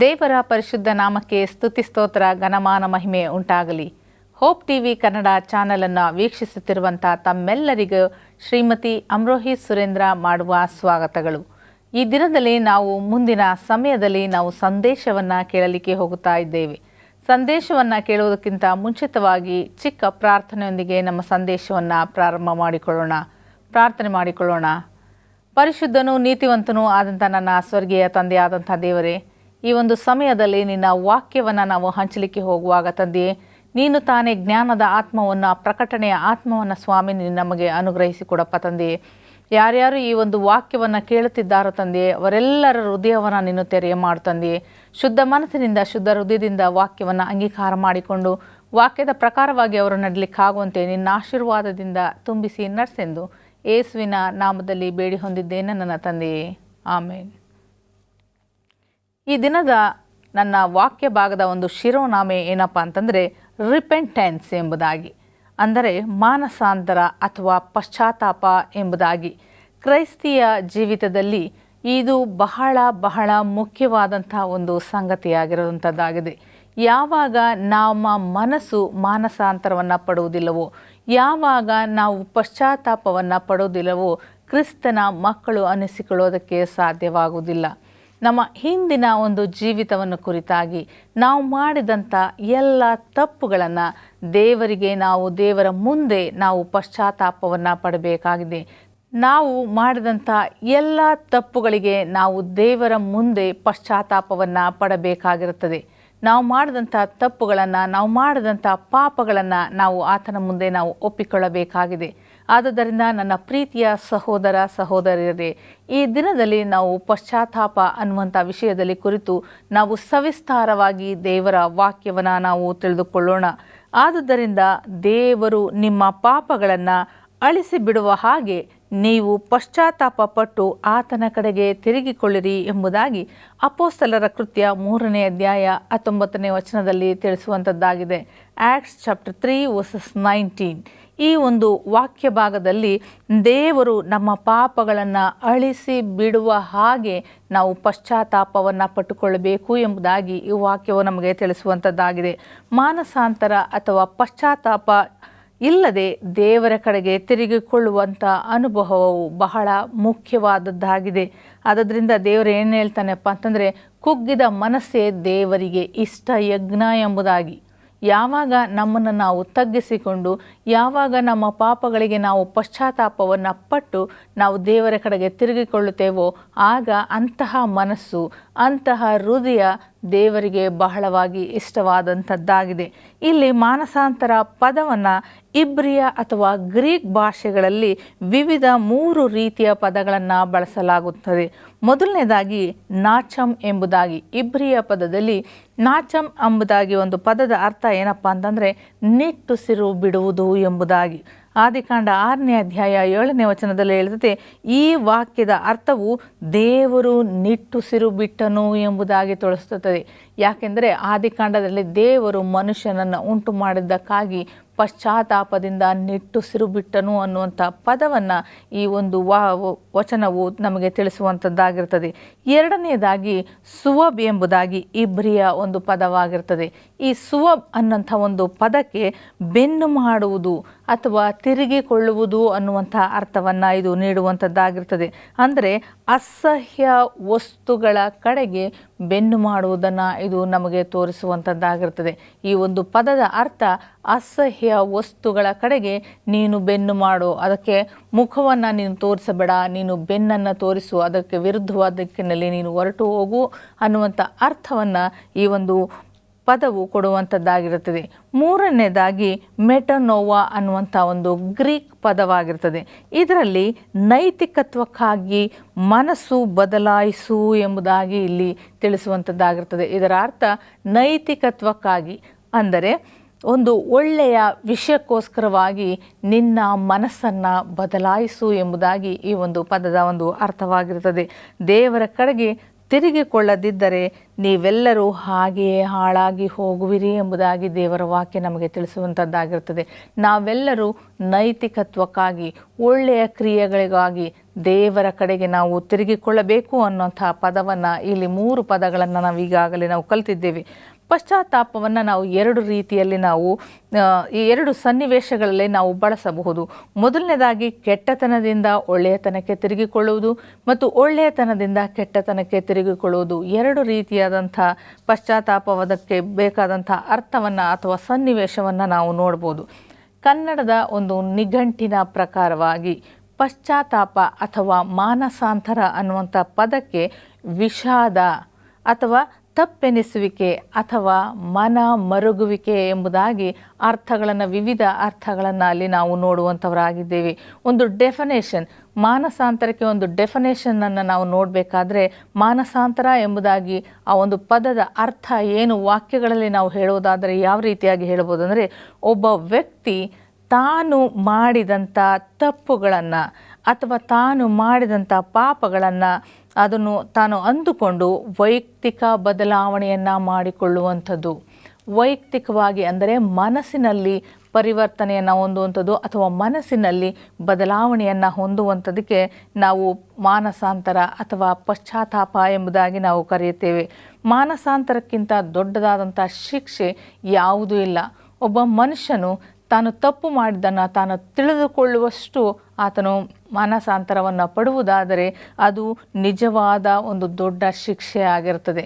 ದೇವರ ಪರಿಶುದ್ಧ ನಾಮಕ್ಕೆ ಸ್ತುತಿ ಸ್ತೋತ್ರ ಘನಮಾನ ಮಹಿಮೆ ಉಂಟಾಗಲಿ. ಹೋಪ್ ಟಿವಿ ಕನ್ನಡ ಚಾನಲನ್ನು ವೀಕ್ಷಿಸುತ್ತಿರುವಂಥ ತಮ್ಮೆಲ್ಲರಿಗೂ ಶ್ರೀಮತಿ ಅಮ್ರೋಹಿ ಸುರೇಂದ್ರ ಮಾಡುವ ಸ್ವಾಗತಗಳು. ಈ ದಿನದಲ್ಲಿ ನಾವು ಮುಂದಿನ ಸಮಯದಲ್ಲಿ ನಾವು ಸಂದೇಶವನ್ನು ಕೇಳಲಿಕ್ಕೆ ಹೋಗುತ್ತಾ ಇದ್ದೇವೆ. ಸಂದೇಶವನ್ನು ಕೇಳುವುದಕ್ಕಿಂತ ಮುಂಚಿತವಾಗಿ ಚಿಕ್ಕ ಪ್ರಾರ್ಥನೆಯೊಂದಿಗೆ ನಮ್ಮ ಸಂದೇಶವನ್ನು ಪ್ರಾರಂಭ ಮಾಡಿಕೊಳ್ಳೋಣ. ಪ್ರಾರ್ಥನೆ ಮಾಡಿಕೊಳ್ಳೋಣ. ಪರಿಶುದ್ಧನೂ ನೀತಿವಂತನೂ ಆದಂಥ ನನ್ನ ಸ್ವರ್ಗೀಯ ತಂದೆಯಾದಂಥ ದೇವರೇ, ಈ ಒಂದು ಸಮಯದಲ್ಲಿ ನಿನ್ನ ವಾಕ್ಯವನ್ನು ನಾವು ಹಂಚಲಿಕ್ಕೆ ಹೋಗುವಾಗ ತಂದೆಯೇ, ನೀನು ತಾನೇ ಜ್ಞಾನದ ಆತ್ಮವನ್ನು, ಪ್ರಕಟಣೆಯ ಆತ್ಮವನ್ನು ಸ್ವಾಮಿ ನಮಗೆ ಅನುಗ್ರಹಿಸಿಕೊಡಪ್ಪ ತಂದೆಯೇ. ಯಾರ್ಯಾರು ಈ ಒಂದು ವಾಕ್ಯವನ್ನು ಕೇಳುತ್ತಿದ್ದಾರೋ ತಂದೆಯೇ, ಅವರೆಲ್ಲರ ಹೃದಯವನ್ನು ನೀನು ತೆರೆಯ ಮಾಡು ತಂದೆಯೇ. ಶುದ್ಧ ಮನಸ್ಸಿನಿಂದ, ಶುದ್ಧ ಹೃದಯದಿಂದ ವಾಕ್ಯವನ್ನು ಅಂಗೀಕಾರ ಮಾಡಿಕೊಂಡು ವಾಕ್ಯದ ಪ್ರಕಾರವಾಗಿ ಅವರು ನಡಲಿಕ್ಕಾಗುವಂತೆ ನಿನ್ನ ಆಶೀರ್ವಾದದಿಂದ ತುಂಬಿಸಿ ನಡೆಸೆಂದು ಯೇಸುವಿನ ನಾಮದಲ್ಲಿ ಬೇಡಿ ಹೊಂದಿದ್ದೇನೆ ನನ್ನ ತಂದೆಯೇ, ಆಮೇನ್. ಈ ದಿನದ ನನ್ನ ವಾಕ್ಯ ಭಾಗದ ಒಂದು ಶಿರೋನಾಮೆ ಏನಪ್ಪ ಅಂತಂದರೆ ರಿಪೆಂಟೆನ್ಸ್ ಎಂಬುದಾಗಿ, ಅಂದರೆ ಮಾನಸಾಂತರ ಅಥವಾ ಪಶ್ಚಾತ್ತಾಪ ಎಂಬುದಾಗಿ. ಕ್ರೈಸ್ತಿಯ ಜೀವಿತದಲ್ಲಿ ಇದು ಬಹಳ ಬಹಳ ಮುಖ್ಯವಾದಂಥ ಒಂದು ಸಂಗತಿಯಾಗಿರುವಂಥದ್ದಾಗಿದೆ. ಯಾವಾಗ ನಮ್ಮ ಮನಸ್ಸು ಮಾನಸಾಂತರವನ್ನು ಪಡುವುದಿಲ್ಲವೋ, ಯಾವಾಗ ನಾವು ಪಶ್ಚಾತ್ತಾಪವನ್ನು ಪಡುವುದಿಲ್ಲವೋ, ಕ್ರಿಸ್ತನ ಮಕ್ಕಳು ಅನ್ನಿಸಿಕೊಳ್ಳೋದಕ್ಕೆ ಸಾಧ್ಯವಾಗುವುದಿಲ್ಲ. ನಮ್ಮ ಹಿಂದಿನ ಒಂದು ಜೀವಿತವನ್ನು ಕುರಿತಾಗಿ ನಾವು ಮಾಡಿದಂಥ ಎಲ್ಲ ತಪ್ಪುಗಳನ್ನು ದೇವರಿಗೆ ನಾವು ದೇವರ ಮುಂದೆ ನಾವು ಪಶ್ಚಾತ್ತಾಪವನ್ನು ಪಡಬೇಕಾಗಿದೆ. ನಾವು ಮಾಡಿದಂಥ ಎಲ್ಲ ತಪ್ಪುಗಳಿಗೆ ನಾವು ದೇವರ ಮುಂದೆ ಪಶ್ಚಾತ್ತಾಪವನ್ನು ಪಡಬೇಕಾಗಿರುತ್ತದೆ. ನಾವು ಮಾಡಿದಂಥ ತಪ್ಪುಗಳನ್ನು, ನಾವು ಮಾಡಿದಂಥ ಪಾಪಗಳನ್ನು ನಾವು ಆತನ ಮುಂದೆ ನಾವು ಒಪ್ಪಿಕೊಳ್ಳಬೇಕಾಗಿದೆ. ಆದುದರಿಂದ ನನ್ನ ಪ್ರೀತಿಯ ಸಹೋದರ ಸಹೋದರಿಯರೇ, ಈ ದಿನದಲ್ಲಿ ನಾವು ಪಶ್ಚಾತ್ತಾಪ ಅನ್ನುವಂಥ ವಿಷಯದಲ್ಲಿ ಕುರಿತು ನಾವು ಸವಿಸ್ತಾರವಾಗಿ ದೇವರ ವಾಕ್ಯವನ್ನು ನಾವು ತಿಳಿದುಕೊಳ್ಳೋಣ. ಆದುದರಿಂದ ದೇವರು ನಿಮ್ಮ ಪಾಪಗಳನ್ನು ಅಳಿಸಿ ಬಿಡುವ ಹಾಗೆ ನೀವು ಪಶ್ಚಾತ್ತಾಪ ಪಟ್ಟು ಆತನ ಕಡೆಗೆ ತಿರುಗಿಕೊಳ್ಳಿರಿ ಎಂಬುದಾಗಿ ಅಪೊಸ್ತಲರ ಕೃತ್ಯ 3ನೇ ಅಧ್ಯಾಯ 19ನೇ ವಚನದಲ್ಲಿ ತಿಳಿಸುವಂಥದ್ದಾಗಿದೆ. Acts chapter 3:19. ಈ ಒಂದು ವಾಕ್ಯ ಭಾಗದಲ್ಲಿ ದೇವರು ನಮ್ಮ ಪಾಪಗಳನ್ನು ಅಳಿಸಿ ಬಿಡುವ ಹಾಗೆ ನಾವು ಪಶ್ಚಾತ್ತಾಪವನ್ನು ಪಟ್ಟುಕೊಳ್ಳಬೇಕು ಎಂಬುದಾಗಿ ಈ ವಾಕ್ಯವು ನಮಗೆ ತಿಳಿಸುವಂಥದ್ದಾಗಿದೆ. ಮಾನಸಾಂತರ ಅಥವಾ ಪಶ್ಚಾತ್ತಾಪ ಇಲ್ಲದೆ ದೇವರ ಕಡೆಗೆ ತಿರುಗಿಕೊಳ್ಳುವಂಥ ಅನುಭವವು ಬಹಳ ಮುಖ್ಯವಾದದ್ದಾಗಿದೆ. ಆದ್ದರಿಂದ ದೇವರು ಏನು ಹೇಳ್ತಾನೆಪ್ಪ ಅಂತಂದರೆ, ಕುಗ್ಗಿದ ಮನಸ್ಸೇ ದೇವರಿಗೆ ಇಷ್ಟ ಯಜ್ಞ ಎಂಬುದಾಗಿ. ಯಾವಾಗ ನಮ್ಮನ್ನು ನಾವು ತಗ್ಗಿಸಿಕೊಂಡು, ಯಾವಾಗ ನಮ್ಮ ಪಾಪಗಳಿಗೆ ನಾವು ಪಶ್ಚಾತ್ತಾಪವನ್ನು ಪಟ್ಟು ನಾವು ದೇವರ ಕಡೆಗೆ ತಿರುಗಿಕೊಳ್ಳುತ್ತೇವೋ, ಆಗ ಅಂತಹ ಮನಸ್ಸು, ಅಂತಹ ಹೃದಯ ದೇವರಿಗೆ ಬಹಳವಾಗಿ ಇಷ್ಟವಾದಂಥದ್ದಾಗಿದೆ. ಇಲ್ಲಿ ಮಾನಸಾಂತರ ಪದವನ್ನು ಇಬ್ರಿಯ ಅಥವಾ ಗ್ರೀಕ್ ಭಾಷೆಗಳಲ್ಲಿ ವಿವಿಧ 3 ರೀತಿಯ ಪದಗಳನ್ನು ಬಳಸಲಾಗುತ್ತದೆ. ಮೊದಲನೇದಾಗಿ ನಾಚಮ್ ಎಂಬುದಾಗಿ. ಇಬ್ರಿಯ ಪದದಲ್ಲಿ ನಾಚಮ್ ಎಂಬುದಾಗಿ ಒಂದು ಪದದ ಅರ್ಥ ಏನಪ್ಪ ಅಂತಂದರೆ ನಿಟ್ಟುಸಿರು ಬಿಡುವುದು ಎಂಬುದಾಗಿ. ಆದಿಕಾಂಡ 6ನೇ ಅಧ್ಯಾಯ 7ನೇ ವಚನದಲ್ಲಿ ಹೇಳುತ್ತದೆ, ಈ ವಾಕ್ಯದ ಅರ್ಥವು ದೇವರು ನಿಟ್ಟುಸಿರು ಬಿಟ್ಟನು ಎಂಬುದಾಗಿ ತೋರಿಸುತ್ತದೆ. ಯಾಕೆಂದರೆ ಆದಿಕಾಂಡದಲ್ಲಿ ದೇವರು ಮನುಷ್ಯನನ್ನು ಉಂಟು ಮಾಡಿದ್ದಕ್ಕಾಗಿ ಪಶ್ಚಾತ್ತಾಪದಿಂದ ನಿಟ್ಟುಸಿರು ಬಿಟ್ಟನು ಅನ್ನುವಂಥ ಪದವನ್ನು ಈ ಒಂದು ವಚನವು ನಮಗೆ ತಿಳಿಸುವಂಥದ್ದಾಗಿರ್ತದೆ. ಎರಡನೆಯದಾಗಿ ಸುವಬ್ ಎಂಬುದಾಗಿ ಇಬ್ರಿಯ ಒಂದು ಪದವಾಗಿರ್ತದೆ. ಈ ಸುವಬ್ ಅನ್ನೋಂಥ ಒಂದು ಪದಕ್ಕೆ ಬೆನ್ನು ಮಾಡುವುದು ಅಥವಾ ತಿರುಗಿಕೊಳ್ಳುವುದು ಅನ್ನುವಂಥ ಅರ್ಥವನ್ನು ಇದು ನೀಡುವಂಥದ್ದಾಗಿರ್ತದೆ. ಅಂದರೆ ಅಸಹ್ಯ ವಸ್ತುಗಳ ಕಡೆಗೆ ಬೆನ್ನು ಮಾಡುವುದನ್ನು ಇದು ನಮಗೆ ತೋರಿಸುವಂಥದ್ದಾಗಿರ್ತದೆ. ಈ ಒಂದು ಪದದ ಅರ್ಥ ಅಸಹ್ಯ ವಸ್ತುಗಳ ಕಡೆಗೆ ನೀನು ಬೆನ್ನು ಮಾಡು, ಅದಕ್ಕೆ ಮುಖವನ್ನು ನೀನು ತೋರಿಸಬೇಡ, ನೀನು ಬೆನ್ನನ್ನು ತೋರಿಸು, ಅದಕ್ಕೆ ವಿರುದ್ಧವಾದ ದಿಕ್ಕಿನಲ್ಲಿ ನೀನು ಹೊರಟು ಹೋಗು ಅನ್ನುವಂಥ ಅರ್ಥವನ್ನು ಈ ಒಂದು ಪದವು ಕೊಡುವಂಥದ್ದಾಗಿರುತ್ತದೆ. ಮೂರನೇದಾಗಿ ಮೆಟನೋವಾ ಅನ್ನುವಂಥ ಒಂದು ಗ್ರೀಕ್ ಪದವಾಗಿರ್ತದೆ. ಇದರಲ್ಲಿ ನೈತಿಕತ್ವಕ್ಕಾಗಿ ಮನಸ್ಸು ಬದಲಾಯಿಸು ಎಂಬುದಾಗಿ ಇಲ್ಲಿ ತಿಳಿಸುವಂಥದ್ದಾಗಿರ್ತದೆ. ಇದರ ಅರ್ಥ ನೈತಿಕತ್ವಕ್ಕಾಗಿ, ಅಂದರೆ ಒಂದು ಒಳ್ಳೆಯ ವಿಷಯಕ್ಕೋಸ್ಕರವಾಗಿ ನಿನ್ನ ಮನಸ್ಸನ್ನು ಬದಲಾಯಿಸು ಎಂಬುದಾಗಿ ಈ ಒಂದು ಪದದ ಒಂದು ಅರ್ಥವಾಗಿರುತ್ತದೆ. ದೇವರ ಕಡೆಗೆ ತಿರುಗಿಕೊಳ್ಳದಿದ್ದರೆ ನೀವೆಲ್ಲರೂ ಹಾಗೆಯೇ ಹಾಳಾಗಿ ಹೋಗುವಿರಿ ಎಂಬುದಾಗಿ ದೇವರ ವಾಕ್ಯ ನಮಗೆ ತಿಳಿಸುವಂಥದ್ದಾಗಿರ್ತದೆ. ನಾವೆಲ್ಲರೂ ನೈತಿಕತ್ವಕ್ಕಾಗಿ, ಒಳ್ಳೆಯ ಕ್ರಿಯೆಗಳಿಗಾಗಿ ದೇವರ ಕಡೆಗೆ ನಾವು ತಿರುಗಿಕೊಳ್ಳಬೇಕು ಅನ್ನೋಂಥ ಪದವನ್ನು, ಇಲ್ಲಿ 3 ಪದಗಳನ್ನು ನಾವು ಈಗಾಗಲೇ ನಾವು ಕಲಿತಿದ್ದೇವೆ. ಪಶ್ಚಾತ್ತಾಪವನ್ನು ನಾವು 2 ರೀತಿಯಲ್ಲಿ ಈ 2 ಸನ್ನಿವೇಶಗಳಲ್ಲಿ ನಾವು ಬಳಸಬಹುದು. ಮೊದಲನೇದಾಗಿ ಕೆಟ್ಟತನದಿಂದ ಒಳ್ಳೆಯತನಕ್ಕೆ ತಿರುಗಿಕೊಳ್ಳುವುದು ಮತ್ತು ಒಳ್ಳೆಯತನದಿಂದ ಕೆಟ್ಟತನಕ್ಕೆ ತಿರುಗಿಕೊಳ್ಳುವುದು. 2 ರೀತಿಯಾದಂಥ ಪಶ್ಚಾತ್ತಾಪವದಕ್ಕೆ ಬೇಕಾದಂಥ ಅರ್ಥವನ್ನು ಅಥವಾ ಸನ್ನಿವೇಶವನ್ನು ನಾವು ನೋಡ್ಬೋದು. ಕನ್ನಡದ ಒಂದು ನಿಘಂಟಿನ ಪ್ರಕಾರವಾಗಿ ಪಶ್ಚಾತ್ತಾಪ ಅಥವಾ ಮಾನಸಾಂತರ ಅನ್ನುವಂಥ ಪದಕ್ಕೆ ವಿಷಾದ ಅಥವಾ ತಪ್ಪೆನಿಸುವಿಕೆ ಅಥವಾ ಮನ ಮರುಗುವಿಕೆ ಎಂಬುದಾಗಿ ವಿವಿಧ ಅರ್ಥಗಳನ್ನು ಅಲ್ಲಿ ನಾವು ನೋಡುವಂಥವರಾಗಿದ್ದೇವೆ. ಒಂದು ಡೆಫಿನೇಷನ್, ಮಾನಸಾಂತರಕ್ಕೆ ಒಂದು ಡೆಫಿನೇಷನನ್ನು ನಾವು ನೋಡಬೇಕಾದ್ರೆ, ಮಾನಸಾಂತರ ಎಂಬುದಾಗಿ ಆ ಒಂದು ಪದದ ಅರ್ಥ ಏನು ವಾಕ್ಯಗಳಲ್ಲಿ ನಾವು ಹೇಳುವುದಾದರೆ ಯಾವ ರೀತಿಯಾಗಿ ಹೇಳ್ಬೋದು ಅಂದರೆ, ಒಬ್ಬ ವ್ಯಕ್ತಿ ತಾನು ಮಾಡಿದಂಥ ತಪ್ಪುಗಳನ್ನು ಅಥವಾ ತಾನು ಮಾಡಿದಂಥ ಪಾಪಗಳನ್ನು ಅದನ್ನು ತಾನು ಅಂದುಕೊಂಡು ವೈಯಕ್ತಿಕ ಬದಲಾವಣೆಯನ್ನು ಮಾಡಿಕೊಳ್ಳುವಂಥದ್ದು. ವೈಯಕ್ತಿಕವಾಗಿ ಅಂದರೆ ಮನಸ್ಸಿನಲ್ಲಿ ಪರಿವರ್ತನೆಯನ್ನು ಹೊಂದುವಂಥದ್ದು ಅಥವಾ ಮನಸ್ಸಿನಲ್ಲಿ ಬದಲಾವಣೆಯನ್ನು ಹೊಂದುವಂಥದ್ದಕ್ಕೆ ನಾವು ಮಾನಸಾಂತರ ಅಥವಾ ಪಶ್ಚಾತ್ತಾಪ ಎಂಬುದಾಗಿ ನಾವು ಕರೆಯುತ್ತೇವೆ. ಮಾನಸಾಂತರಕ್ಕಿಂತ ದೊಡ್ಡದಾದಂಥ ಶಿಕ್ಷೆ ಯಾವುದೂ ಇಲ್ಲ. ಒಬ್ಬ ಮನುಷ್ಯನು ತಾನು ತಪ್ಪು ಮಾಡಿದ್ದನ್ನು ತಾನು ತಿಳಿದುಕೊಳ್ಳುವಷ್ಟು ಆತನು ಮಾನಸಾಂತರವನ್ನು ಪಡುವುದಾದರೆ ಅದು ನಿಜವಾದ ಒಂದು ದೊಡ್ಡ ಶಿಕ್ಷೆ ಆಗಿರ್ತದೆ.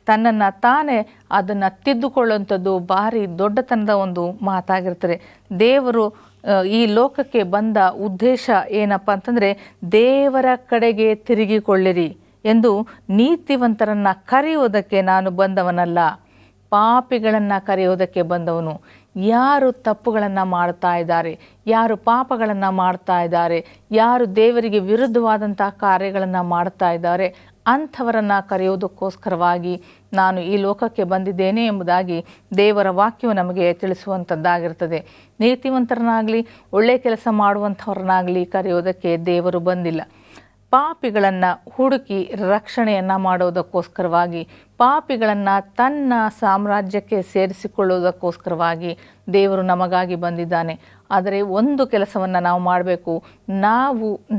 ತನ್ನನ್ನು ತಾನೇ ಅದನ್ನು ತಿದ್ದುಕೊಳ್ಳುವಂಥದ್ದು ಭಾರಿ ದೊಡ್ಡತನದ ಒಂದು ಮಾತಾಗಿರ್ತದೆ. ದೇವರು ಈ ಲೋಕಕ್ಕೆ ಬಂದ ಉದ್ದೇಶ ಏನಪ್ಪ ಅಂತಂದರೆ, ದೇವರ ಕಡೆಗೆ ತಿರುಗಿಕೊಳ್ಳಿರಿ ಎಂದು ನೀತಿವಂತರನ್ನು ಕರೆಯುವುದಕ್ಕೆ ನಾನು ಬಂದವನಲ್ಲ, ಪಾಪಿಗಳನ್ನು ಕರೆಯುವುದಕ್ಕೆ ಬಂದವನು. ಯಾರು ತಪ್ಪುಗಳನ್ನು ಮಾಡ್ತಾ ಇದ್ದಾರೆ, ಯಾರು ಪಾಪಗಳನ್ನು ಮಾಡ್ತಾ ಇದ್ದಾರೆ, ಯಾರು ದೇವರಿಗೆ ವಿರುದ್ಧವಾದಂಥ ಕಾರ್ಯಗಳನ್ನು ಮಾಡ್ತಾ ಇದ್ದಾರೆ, ಅಂಥವರನ್ನು ಕರೆಯುವುದಕ್ಕೋಸ್ಕರವಾಗಿ ನಾನು ಈ ಲೋಕಕ್ಕೆ ಬಂದಿದ್ದೇನೆ ಎಂಬುದಾಗಿ ದೇವರ ವಾಕ್ಯವು ನಮಗೆ ತಿಳಿಸುವಂಥದ್ದಾಗಿರ್ತದೆ. ನೀತಿವಂತರನ್ನಾಗಲಿ ಒಳ್ಳೆಯ ಕೆಲಸ ಮಾಡುವಂಥವ್ರನ್ನಾಗಲಿ ಕರೆಯುವುದಕ್ಕೆ ದೇವರು ಬಂದಿಲ್ಲ. ಪಾಪಿಗಳನ್ನು ಹುಡುಕಿ ರಕ್ಷಣೆಯನ್ನು ಮಾಡೋದಕ್ಕೋಸ್ಕರವಾಗಿ, ಪಾಪಿಗಳನ್ನು ತನ್ನ ಸಾಮ್ರಾಜ್ಯಕ್ಕೆ ಸೇರಿಸಿಕೊಳ್ಳುವುದಕ್ಕೋಸ್ಕರವಾಗಿ ದೇವರು ನಮಗಾಗಿ ಬಂದಿದ್ದಾನೆ. ಆದರೆ ಒಂದು ಕೆಲಸವನ್ನು ನಾವು ಮಾಡಬೇಕು.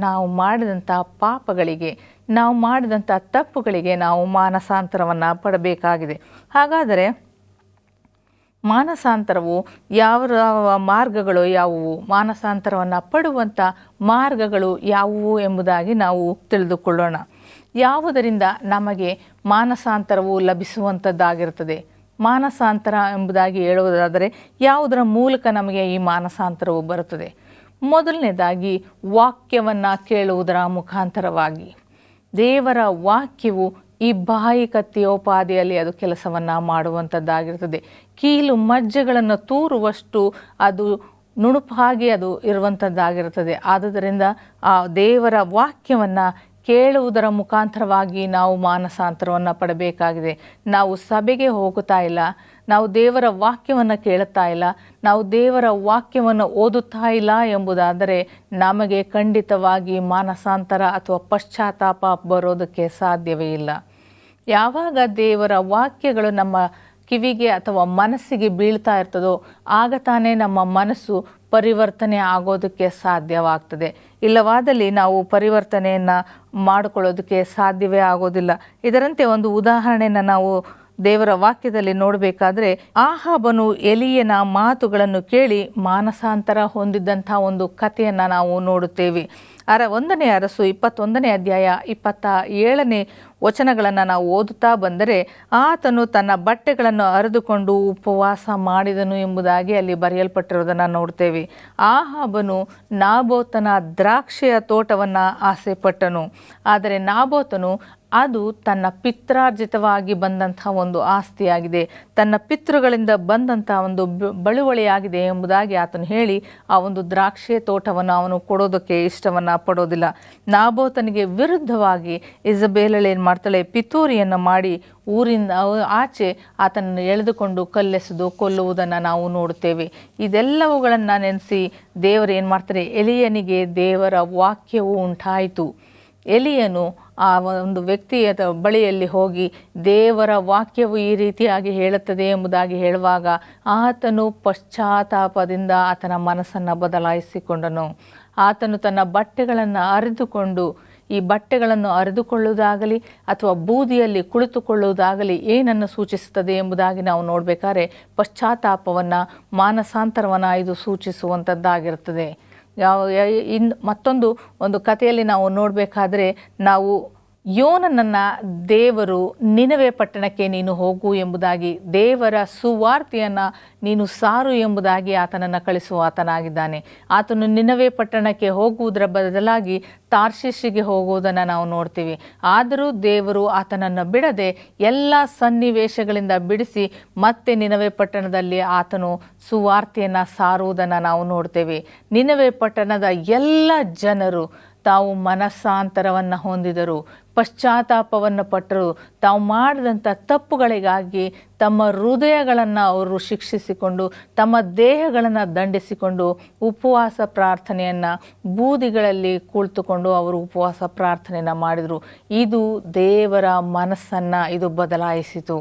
ನಾವು ಮಾಡಿದಂಥ ಪಾಪಗಳಿಗೆ, ನಾವು ಮಾಡಿದಂಥ ತಪ್ಪುಗಳಿಗೆ ನಾವು ಮಾನಸಾಂತರವನ್ನು ಪಡಬೇಕಾಗಿದೆ. ಹಾಗಾದರೆ ಮಾನಸಾಂತರವು ಯಾವ ಮಾರ್ಗಗಳು ಯಾವುವು, ಮಾನಸಾಂತರವನ್ನು ಪಡುವಂಥ ಮಾರ್ಗಗಳು ಯಾವುವು ಎಂಬುದಾಗಿ ನಾವು ತಿಳಿದುಕೊಳ್ಳೋಣ. ಯಾವುದರಿಂದ ನಮಗೆ ಮಾನಸಾಂತರವು ಲಭಿಸುವಂಥದ್ದಾಗಿರ್ತದೆ? ಮಾನಸಾಂತರ ಎಂಬುದಾಗಿ ಹೇಳುವುದಾದರೆ ಯಾವುದರ ಮೂಲಕ ನಮಗೆ ಈ ಮಾನಸಾಂತರವು ಬರುತ್ತದೆ? ಮೊದಲನೇದಾಗಿ ವಾಕ್ಯವನ್ನು ಕೇಳುವುದರ ಮುಖಾಂತರವಾಗಿ. ದೇವರ ವಾಕ್ಯವು ಈ ಬಾಯಿ ಕತ್ತಿಯೋಪಾದಿಯಲ್ಲಿ ಅದು ಕೆಲಸವನ್ನು ಮಾಡುವಂಥದ್ದಾಗಿರ್ತದೆ. ಕೀಲು ಮಜ್ಜೆಗಳನ್ನು ತೂರುವಷ್ಟು ಅದು ನುಣುಪಾಗಿ ಅದು ಇರುವಂಥದ್ದಾಗಿರ್ತದೆ. ಆದುದರಿಂದ ಆ ದೇವರ ವಾಕ್ಯವನ್ನು ಕೇಳುವುದರ ಮುಖಾಂತರವಾಗಿ ನಾವು ಮಾನಸಾಂತರವನ್ನು ಪಡಬೇಕಾಗಿದೆ. ನಾವು ಸಭೆಗೆ ಹೋಗುತ್ತಾ ಇಲ್ಲ, ನಾವು ದೇವರ ವಾಕ್ಯವನ್ನು ಕೇಳುತ್ತಾ ಇಲ್ಲ, ನಾವು ದೇವರ ವಾಕ್ಯವನ್ನು ಓದುತ್ತಾ ಇಲ್ಲ ಎಂಬುದಾದರೆ ನಮಗೆ ಖಂಡಿತವಾಗಿ ಮಾನಸಾಂತರ ಅಥವಾ ಪಶ್ಚಾತ್ತಾಪ ಬರೋದಕ್ಕೆ ಸಾಧ್ಯವೇ ಇಲ್ಲ. ಯಾವಾಗ ದೇವರ ವಾಕ್ಯಗಳು ನಮ್ಮ ಕಿವಿಗೆ ಅಥವಾ ಮನಸ್ಸಿಗೆ ಬೀಳ್ತಾ ಇರ್ತದೋ ಆಗ ತಾನೇ ನಮ್ಮ ಮನಸ್ಸು ಪರಿವರ್ತನೆ ಆಗೋದಕ್ಕೆ ಸಾಧ್ಯವಾಗ್ತದೆ. ಇಲ್ಲವಾದಲ್ಲಿ ನಾವು ಪರಿವರ್ತನೆಯನ್ನು ಮಾಡಿಕೊಳ್ಳೋದಕ್ಕೆ ಸಾಧ್ಯವೇ ಆಗೋದಿಲ್ಲ. ಇದರಂತೆ ಒಂದು ಉದಾಹರಣೆಯನ್ನು ನಾವು ದೇವರ ವಾಕ್ಯದಲ್ಲಿ ನೋಡಬೇಕಾದ್ರೆ, ಆಹಾಬನು ಎಲಿಯನ ಮಾತುಗಳನ್ನು ಕೇಳಿ ಮಾನಸಾಂತರ ಹೊಂದಿದ್ದಂಥ ಒಂದು ಕಥೆಯನ್ನು ನಾವು ನೋಡುತ್ತೇವೆ. 1ನೇ ಅರಸು 21ನೇ ಅಧ್ಯಾಯ 27ನೇ ವಚನಗಳನ್ನು ನಾವು ಓದುತ್ತಾ ಬಂದರೆ, ಆತನು ತನ್ನ ಬಟ್ಟೆಗಳನ್ನು ಹರಿದುಕೊಂಡು ಉಪವಾಸ ಮಾಡಿದನು ಎಂಬುದಾಗಿ ಅಲ್ಲಿ ಬರೆಯಲ್ಪಟ್ಟಿರೋದನ್ನು ನೋಡ್ತೇವೆ. ಆಹಾಬನು ನಾಬೋತನ ದ್ರಾಕ್ಷಿಯ ತೋಟವನ್ನು ಆಸೆಪಟ್ಟನು. ಆದರೆ ನಾಬೋತನು ಅದು ತನ್ನ ಪಿತ್ರಾರ್ಜಿತವಾಗಿ ಬಂದಂಥ ಒಂದು ಆಸ್ತಿಯಾಗಿದೆ, ತನ್ನ ಪಿತೃಗಳಿಂದ ಬಂದಂಥ ಒಂದು ಬಳುವಳಿಯಾಗಿದೆ ಎಂಬುದಾಗಿ ಆತನು ಹೇಳಿ ಆ ಒಂದು ದ್ರಾಕ್ಷಿ ತೋಟವನ್ನು ಅವನು ಕೊಡೋದಕ್ಕೆ ಇಷ್ಟವನ್ನು ಪಡೋದಿಲ್ಲ. ನಾಬೋತನಿಗೆ ವಿರುದ್ಧವಾಗಿ ಇಸಬೇಲಳು ಏನು ಮಾಡ್ತಾಳೆ, ಪಿತೂರಿಯನ್ನು ಮಾಡಿ ಊರಿಂದ ಆಚೆ ಆತನನ್ನು ಎಳೆದುಕೊಂಡು ಕಲ್ಲೆಸೆದು ಕೊಲ್ಲುವುದನ್ನು ನಾವು ನೋಡುತ್ತೇವೆ. ಇದೆಲ್ಲವುಗಳನ್ನು ನೆನೆಸಿ ದೇವರು ಏನು ಮಾಡ್ತಾರೆ, ಎಲಿಯನಿಗೆ ದೇವರ ವಾಕ್ಯವು ಉಂಟಾಯಿತು. ಎಲಿಯನು ಆ ಒಂದು ವ್ಯಕ್ತಿಯ ಬಳಿಯಲ್ಲಿ ಹೋಗಿ ದೇವರ ವಾಕ್ಯವು ಈ ರೀತಿಯಾಗಿ ಹೇಳುತ್ತದೆ ಎಂಬುದಾಗಿ ಹೇಳುವಾಗ ಆತನು ಪಶ್ಚಾತ್ತಾಪದಿಂದ ಆತನ ಮನಸ್ಸನ್ನು ಬದಲಾಯಿಸಿಕೊಂಡನು. ಆತನು ತನ್ನ ಬಟ್ಟೆಗಳನ್ನು ಅರಿದುಕೊಂಡು, ಈ ಬಟ್ಟೆಗಳನ್ನು ಅರಿದುಕೊಳ್ಳುವುದಾಗಲಿ ಅಥವಾ ಬೂದಿಯಲ್ಲಿ ಕುಳಿತುಕೊಳ್ಳುವುದಾಗಲಿ ಏನನ್ನು ಸೂಚಿಸುತ್ತದೆ ಎಂಬುದಾಗಿ ನಾವು ನೋಡಬೇಕಾದ್ರೆ ಪಶ್ಚಾತ್ತಾಪವನ್ನು, ಮಾನಸಾಂತರವನ್ನು ಇದು ಸೂಚಿಸುವಂಥದ್ದಾಗಿರುತ್ತದೆ. ಮತ್ತೊಂದು ಒಂದು ಕಥೆಯಲ್ಲಿ ನಾವು ನೋಡಬೇಕಾದ್ರೆ ನಾವು ಯೋನನನ್ನು ದೇವರು ನಿನವೆ ಪಟ್ಟಣಕ್ಕೆ ನೀನು ಹೋಗು ಎಂಬುದಾಗಿ, ದೇವರ ಸುವಾರ್ತೆಯನ್ನು ನೀನು ಸಾರು ಎಂಬುದಾಗಿ ಆತನನ್ನು ಕಳಿಸುವ ಆತನಾಗಿದ್ದಾನೆ. ಆತನು ನಿನವೆ ಪಟ್ಟಣಕ್ಕೆ ಹೋಗುವುದರ ಬದಲಾಗಿ ತಾರ್ಷೀಷಿಗೆ ಹೋಗುವುದನ್ನು ನಾವು ನೋಡ್ತೀವಿ. ಆದರೂ ದೇವರು ಆತನನ್ನು ಬಿಡದೆ ಎಲ್ಲ ಸನ್ನಿವೇಶಗಳಿಂದ ಬಿಡಿಸಿ ಮತ್ತೆ ನಿನವೆ ಪಟ್ಟಣದಲ್ಲಿ ಆತನು ಸುವಾರ್ತೆಯನ್ನು ಸಾರುವುದನ್ನು ನಾವು ನೋಡ್ತೇವೆ. ನಿನವೆ ಪಟ್ಟಣದ ಎಲ್ಲ ಜನರು ತಾವು ಮನಸ್ಸಾಂತರವನ್ನು ಹೊಂದಿದರು, ಪಶ್ಚಾತ್ತಾಪವನ್ನು ಪಟ್ಟರು. ತಾವು ಮಾಡಿದಂಥ ತಪ್ಪುಗಳಿಗಾಗಿ ತಮ್ಮ ಹೃದಯಗಳನ್ನು ಅವರು ಶಿಕ್ಷಿಸಿಕೊಂಡು, ತಮ್ಮ ದೇಹಗಳನ್ನು ದಂಡಿಸಿಕೊಂಡು ಉಪವಾಸ ಪ್ರಾರ್ಥನೆಯನ್ನು ಬೂದಿಗಳಲ್ಲಿ ಕುಳಿತುಕೊಂಡು ಅವರು ಉಪವಾಸ ಪ್ರಾರ್ಥನೆಯನ್ನು ಮಾಡಿದರು. ಇದು ದೇವರ ಮನಸ್ಸನ್ನು ಇದು ಬದಲಾಯಿಸಿತು.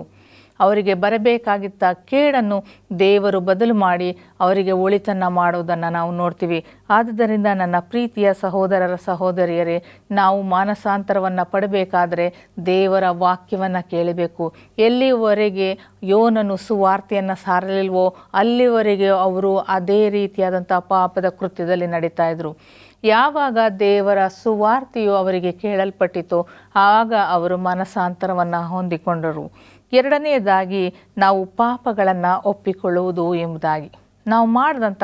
ಅವರಿಗೆ ಬರಬೇಕಾಗಿದ್ದ ಕೇಡನ್ನು ದೇವರು ಬದಲು ಮಾಡಿ ಅವರಿಗೆ ಒಳಿತನ್ನು ಮಾಡುವುದನ್ನು ನಾವು ನೋಡ್ತೀವಿ. ಆದುದರಿಂದ ನನ್ನ ಪ್ರೀತಿಯ ಸಹೋದರರ ಸಹೋದರಿಯರೇ, ನಾವು ಮಾನಸಾಂತರವನ್ನು ಪಡಬೇಕಾದರೆ ದೇವರ ವಾಕ್ಯವನ್ನು ಕೇಳಬೇಕು. ಎಲ್ಲಿವರೆಗೆ ಯೋನನು ಸುವಾರ್ತೆಯನ್ನು ಸಾರಲಿಲ್ವೋ ಅಲ್ಲಿವರೆಗೆ ಅವರು ಅದೇ ರೀತಿಯಾದಂಥ ಪಾಪದ ಕೃತ್ಯದಲ್ಲಿ ನಡೀತಾ ಇದ್ರು. ಯಾವಾಗ ದೇವರ ಸುವಾರ್ತೆಯು ಅವರಿಗೆ ಕೇಳಲ್ಪಟ್ಟಿತೋ ಆಗ ಅವರು ಮನಸಾಂತರವನ್ನು ಹೊಂದಿಕೊಂಡರು. ಎರಡನೆಯದಾಗಿ ನಾವು ಪಾಪಗಳನ್ನು ಒಪ್ಪಿಕೊಳ್ಳುವುದು ಎಂಬುದಾಗಿ. ನಾವು ಮಾಡಿದಂಥ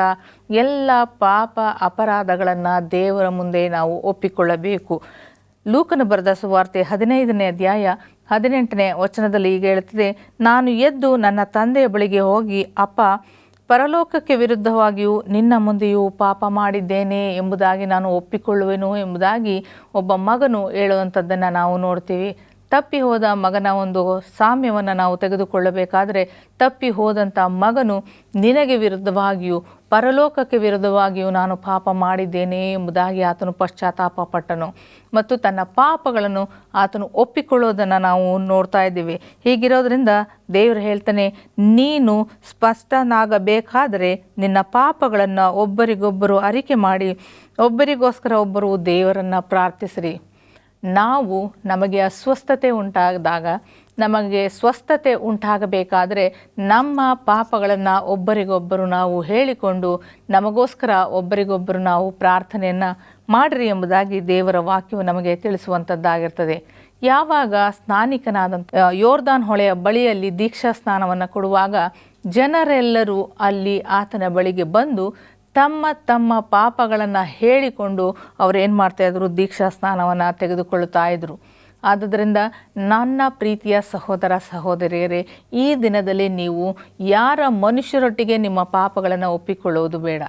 ಎಲ್ಲ ಪಾಪ ಅಪರಾಧಗಳನ್ನು ದೇವರ ಮುಂದೆ ನಾವು ಒಪ್ಪಿಕೊಳ್ಳಬೇಕು. ಲೂಕನು ಬರೆದ ಸುವಾರ್ತೆ 15ನೇ ಅಧ್ಯಾಯ 18ನೇ ವಚನದಲ್ಲಿ ಈಗ ಹೇಳುತ್ತದೆ, ನಾನು ಎದ್ದು ನನ್ನ ತಂದೆಯ ಬಳಿಗೆ ಹೋಗಿ, ಅಪ್ಪ, ಪರಲೋಕಕ್ಕೆ ವಿರುದ್ಧವಾಗಿಯೂ ನಿನ್ನ ಮುಂದೆಯೂ ಪಾಪ ಮಾಡಿದ್ದೇನೆ ಎಂಬುದಾಗಿ ನಾನು ಒಪ್ಪಿಕೊಳ್ಳುವೆನು ಎಂಬುದಾಗಿ ಒಬ್ಬ ಮಗನು ಹೇಳುವಂಥದ್ದನ್ನು ನಾವು ನೋಡ್ತೀವಿ. ತಪ್ಪಿ ಹೋದ ಮಗನ ಒಂದು ಸಾಮ್ಯವನ್ನು ನಾವು ತೆಗೆದುಕೊಳ್ಳಬೇಕಾದರೆ, ತಪ್ಪಿ ಹೋದಂಥ ಮಗನು ನಿನಗೆ ವಿರುದ್ಧವಾಗಿಯೂ ಪರಲೋಕಕ್ಕೆ ವಿರುದ್ಧವಾಗಿಯೂ ನಾನು ಪಾಪ ಮಾಡಿದ್ದೇನೆ ಎಂಬುದಾಗಿ ಆತನು ಪಶ್ಚಾತ್ತಾಪ ಪಟ್ಟನು ಮತ್ತು ತನ್ನ ಪಾಪಗಳನ್ನು ಆತನು ಒಪ್ಪಿಕೊಳ್ಳೋದನ್ನು ನಾವು ನೋಡ್ತಾ ಇದ್ದೀವಿ. ಹೀಗಿರೋದ್ರಿಂದ ದೇವರು ಹೇಳ್ತಾನೆ, ನೀನು ಸ್ಪಷ್ಟನಾಗಬೇಕಾದರೆ ನಿನ್ನ ಪಾಪಗಳನ್ನು ಒಬ್ಬರಿಗೊಬ್ಬರು ಅರಿಕೆ ಮಾಡಿ ಒಬ್ಬರಿಗೋಸ್ಕರ ಒಬ್ಬರು ದೇವರನ್ನು ಪ್ರಾರ್ಥಿಸಿರಿ. ನಮಗೆ ಅಸ್ವಸ್ಥತೆ ಉಂಟಾದಾಗ, ನಮಗೆ ಸ್ವಸ್ಥತೆ ಉಂಟಾಗಬೇಕಾದರೆ ನಮ್ಮ ಪಾಪಗಳನ್ನು ಒಬ್ಬರಿಗೊಬ್ಬರು ನಾವು ಹೇಳಿಕೊಂಡು ನಮಗೋಸ್ಕರ ಒಬ್ಬರಿಗೊಬ್ಬರು ನಾವು ಪ್ರಾರ್ಥನೆಯನ್ನು ಮಾಡಿರಿ ಎಂಬುದಾಗಿ ದೇವರ ವಾಕ್ಯವು ನಮಗೆ ತಿಳಿಸುವಂಥದ್ದಾಗಿರ್ತದೆ. ಯಾವಾಗ ಸ್ನಾನಿಕನಾದಂಥ ಯೋರ್ದಾನ್ ಹೊಳೆಯ ಬಳಿಯಲ್ಲಿ ದೀಕ್ಷಾ ಸ್ನಾನವನ್ನು ಕೊಡುವಾಗ ಜನರೆಲ್ಲರೂ ಅಲ್ಲಿ ಆತನ ಬಳಿಗೆ ಬಂದು ತಮ್ಮ ತಮ್ಮ ಪಾಪಗಳನ್ನು ಹೇಳಿಕೊಂಡು ಅವರೇನು ಮಾಡ್ತಾಯಿದ್ರು, ದೀಕ್ಷಾ ಸ್ನಾನವನ್ನು ತೆಗೆದುಕೊಳ್ಳುತ್ತಾ ಇದ್ರು. ಆದುದರಿಂದ ನನ್ನ ಪ್ರೀತಿಯ ಸಹೋದರ ಸಹೋದರಿಯರೇ, ಈ ದಿನದಲ್ಲಿ ನೀವು ಯಾರ ಮನುಷ್ಯರೊಟ್ಟಿಗೆ ನಿಮ್ಮ ಪಾಪಗಳನ್ನು ಒಪ್ಪಿಕೊಳ್ಳುವುದು ಬೇಡ,